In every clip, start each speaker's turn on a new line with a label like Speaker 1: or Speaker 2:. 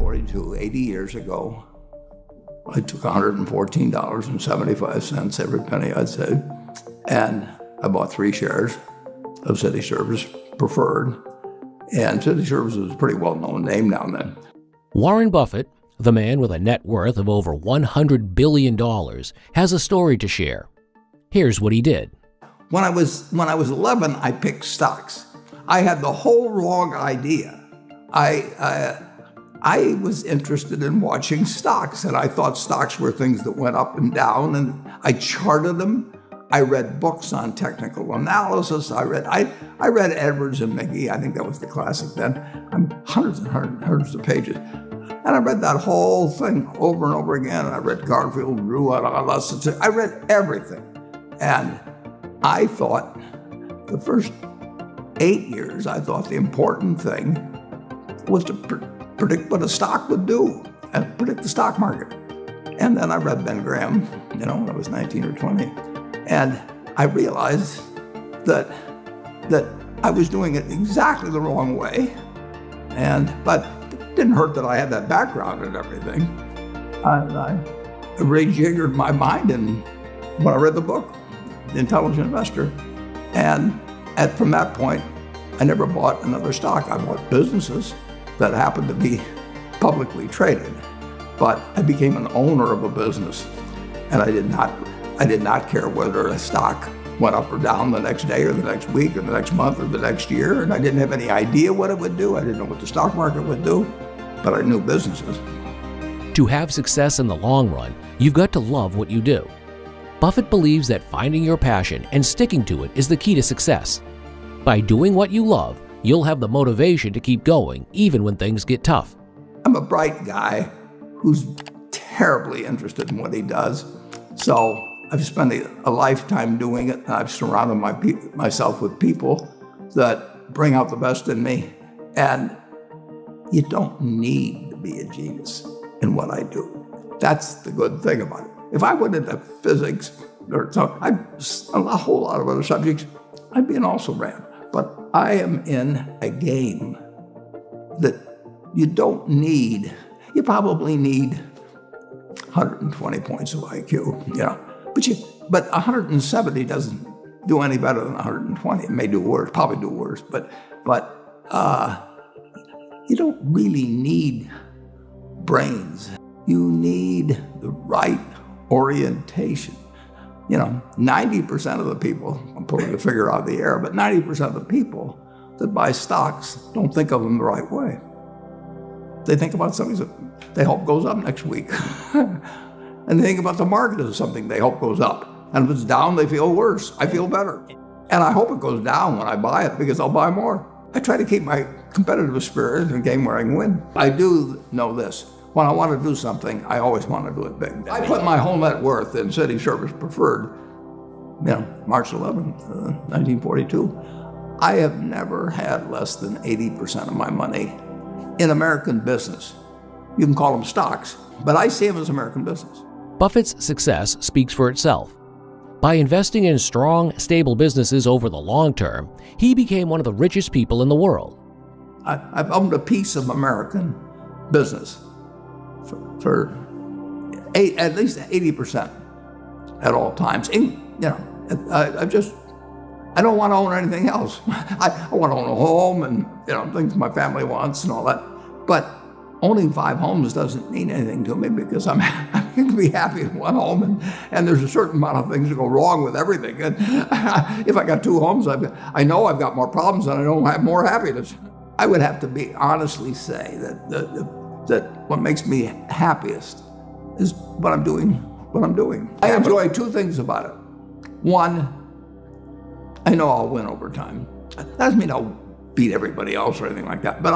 Speaker 1: 1942, 80 years ago, I took $114.75, every penny I'd saved, and I bought 3 shares of City Service Preferred. And City Service was a pretty well-known name down then.
Speaker 2: Warren Buffett, the man with a net worth of over $100 billion, has a story to share. Here's what he did.
Speaker 1: When I was 11, I picked stocks. I had the whole wrong idea. I was interested in watching stocks, and I thought stocks were things that went up and down, and I charted them. I read books on technical analysis. I read Edwards and McGee. I think that was the classic then. Hundreds and hundreds of pages. And I read that whole thing over and over again. I read Garfield, Drew, I read everything. And I thought the first 8 years, I thought the important thing was to predict what a stock would do and predict the stock market. And then I read Ben Graham, when I was 19 or 20. And I realized that I was doing it exactly the wrong way. But it didn't hurt that I had that background and everything. I rejiggered my mind when I read the book, The Intelligent Investor. And from that point, I never bought another stock. I bought businesses that happened to be publicly traded. But I became an owner of a business, and I did not care whether a stock went up or down the next day or the next week or the next month or the next year, and I didn't have any idea what it would do. I didn't know what the stock market would do, but I knew businesses.
Speaker 2: To have success in the long run, you've got to love what you do. Buffett believes that finding your passion and sticking to it is the key to success. By doing what you love, you'll have the motivation to keep going even when things get tough.
Speaker 1: I'm a bright guy who's terribly interested in what he does. So I've spent a lifetime doing it, and I've surrounded myself with people that bring out the best in me. And you don't need to be a genius in what I do. That's the good thing about it. If I went into physics or a whole lot of other subjects, I'd be an also-ran. But I am in a game that you don't need. You probably need 120 points of IQ, but 170 doesn't do any better than 120. It may do worse, probably do worse, but you don't really need brains. You need the right orientation. 90% of the people, I'm pulling a figure out of the air, but 90% of the people that buy stocks don't think of them the right way. They think about something that they hope goes up next week. And they think about the market as something they hope goes up. And if it's down, they feel worse. I feel better. And I hope it goes down when I buy it because I'll buy more. I try to keep my competitive spirit in a game where I can win. I do know this. When I want to do something, I always want to do it big. I put my whole net worth in City Service Preferred, March 11th, 1942. I have never had less than 80% of my money in American business. You can call them stocks, but I see them as American business.
Speaker 2: Buffett's success speaks for itself. By investing in strong, stable businesses over the long term, he became one of the richest people in the world.
Speaker 1: I've owned a piece of American business for at least 80% at all times. And, I don't want to own anything else. I want to own a home and things my family wants and all that. But owning 5 homes doesn't mean anything to me because I can be happy in one home, and there's a certain amount of things that go wrong with everything. And if I got 2 homes, I know I've got more problems and I don't have more happiness. I would have to honestly say that what makes me happiest is what I'm doing. I enjoy 2 things about it. One, I know I'll win over time. That doesn't mean I'll beat everybody else or anything like that, but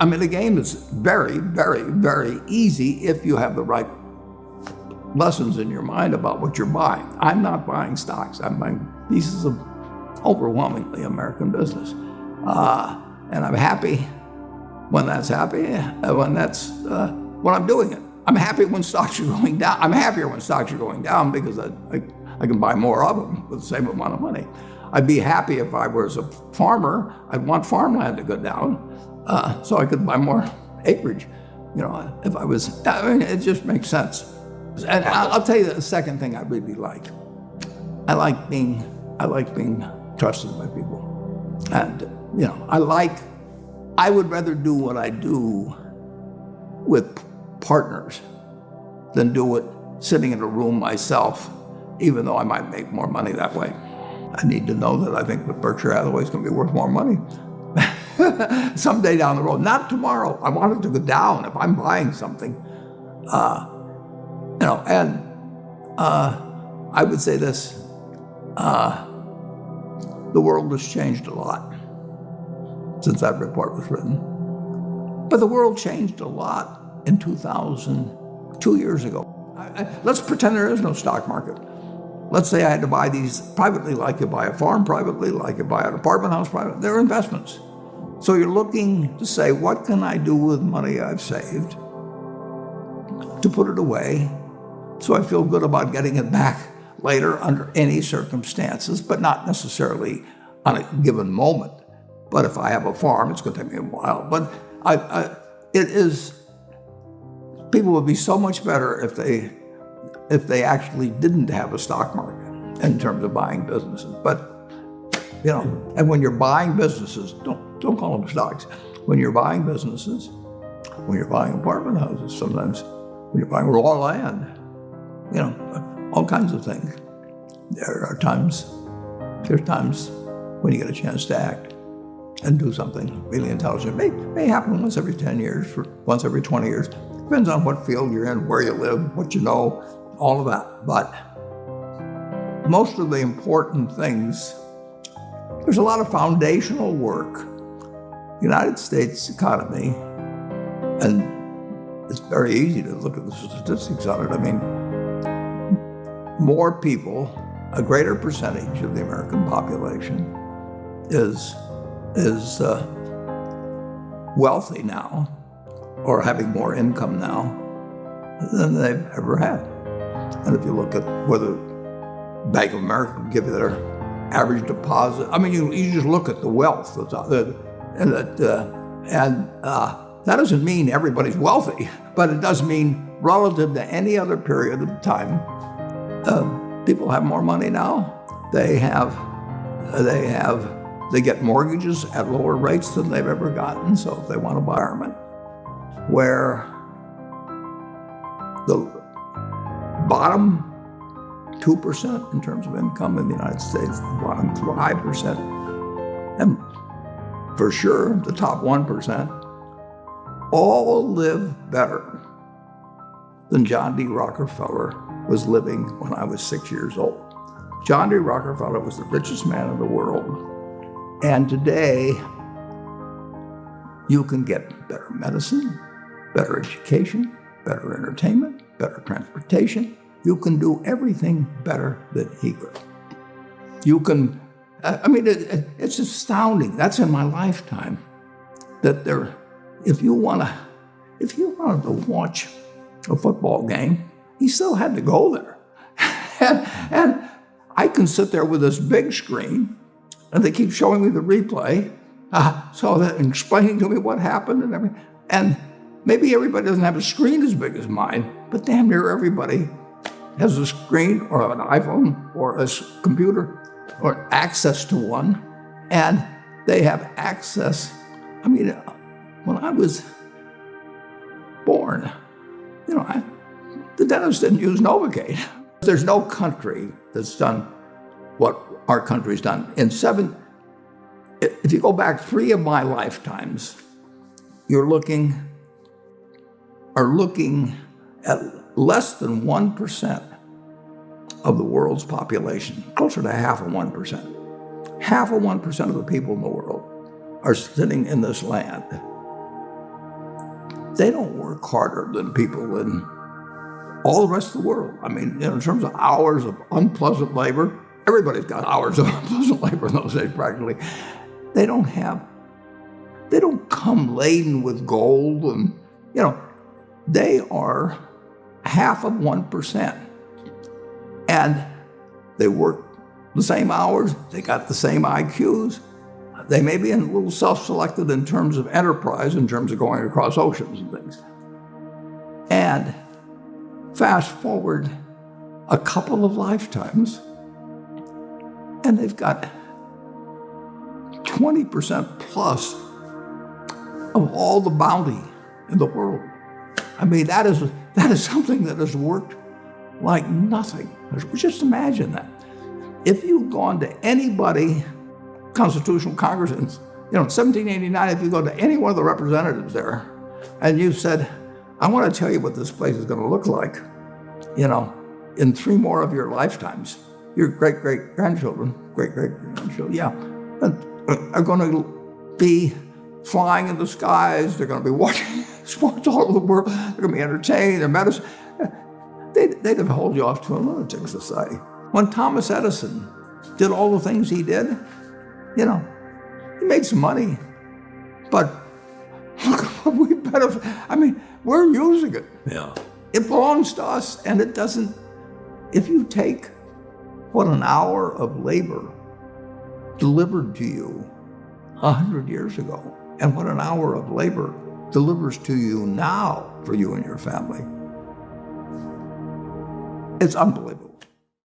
Speaker 1: I'm in a game that's very, very, very easy if you have the right lessons in your mind about what you're buying. I'm not buying stocks. I'm buying pieces of overwhelmingly American business. And I'm happy when that's when I'm doing it. I'm happy when stocks are going down. I'm happier when stocks are going down because I can buy more of them with the same amount of money. I'd be happy if I was a farmer. I'd want farmland to go down so I could buy more acreage. If I mean, it just makes sense. And I'll tell you the second thing I really like. I like being trusted by people. And, I would rather do what I do with partners than do it sitting in a room myself, even though I might make more money that way. I need to know that I think that Berkshire Hathaway is going to be worth more money someday down the road. Not tomorrow. I want it to go down if I'm buying something. And I would say this, the world has changed a lot since that report was written. But the world changed a lot in 2000, 2 years ago. Let's pretend there is no stock market. Let's say I had to buy these privately, like you buy a farm privately, like you buy an apartment house privately. They're investments. So you're looking to say, what can I do with money I've saved to put it away so I feel good about getting it back later under any circumstances, but not necessarily on a given moment. But if I have a farm, it's going to take me a while. But people would be so much better if they actually didn't have a stock market in terms of buying businesses. But and when you're buying businesses, don't call them stocks. When you're buying businesses, when you're buying apartment houses, sometimes when you're buying raw land, all kinds of things. There's times when you get a chance to act and do something really intelligent. It may happen once every 10 years, once every 20 years. Depends on what field you're in, where you live, what you know, all of that. But most of the important things, there's a lot of foundational work. The United States economy, and it's very easy to look at the statistics on it. I mean, more people, a greater percentage of the American population is wealthy now, or having more income now than they've ever had. And if you look at whether Bank of America can give you their average deposit, I mean, you just look at the wealth that's out there, and that doesn't mean everybody's wealthy, but it does mean relative to any other period of time, people have more money now. They get mortgages at lower rates than they've ever gotten. So if they want to buy an apartment, where the bottom 2% in terms of income in the United States, the bottom 5%, and for sure the top 1%, all live better than John D. Rockefeller was living when I was 6 years old. John D. Rockefeller was the richest man in the world. And today, you can get better medicine, better education, better entertainment, better transportation. You can do everything better than he could. You can, it's astounding. That's in my lifetime. That if you wanted to watch a football game, he still had to go there. and I can sit there with this big screen, and they keep showing me the replay, so that explaining to me what happened and everything. And maybe everybody doesn't have a screen as big as mine, but damn near everybody has a screen or an iPhone or a computer or access to one, and they have access. I mean, when I was born, the dentist didn't use Novocaine. There's no country that's done what our country's done. If you go back 3 of my lifetimes, are looking at less than 1% of the world's population, closer to half of 1%. Half of 1% of the people in the world are sitting in this land. They don't work harder than people in all the rest of the world. I mean, in terms of hours of unpleasant labor, everybody's got hours of unpleasant labor in those days practically. They don't come laden with gold, and they are half of 1%. And they work the same hours, they got the same IQs, They may be a little self-selected in terms of enterprise, in terms of going across oceans and things. And fast forward a couple of lifetimes, and they've got 20% plus of all the bounty in the world. I mean, that is something that has worked like nothing. Just imagine that. If you've gone to anybody, Constitutional Congress, in 1789, if you go to any one of the representatives there, and you said, I want to tell you what this place is going to look like, in 3 more of your lifetimes, your great-great-grandchildren, yeah, are going to be flying in the skies. They're going to be watching sports all over the world. They're going to be entertained. Their medicine. They'd have hauled you off to a lunatic society. When Thomas Edison did all the things he did, he made some money, but look what we benefit. I mean, we're using it.
Speaker 3: Yeah.
Speaker 1: It belongs to us, and it doesn't. If you take what an hour of labor delivered to you 100 years ago, and what an hour of labor delivers to you now for you and your family, it's unbelievable.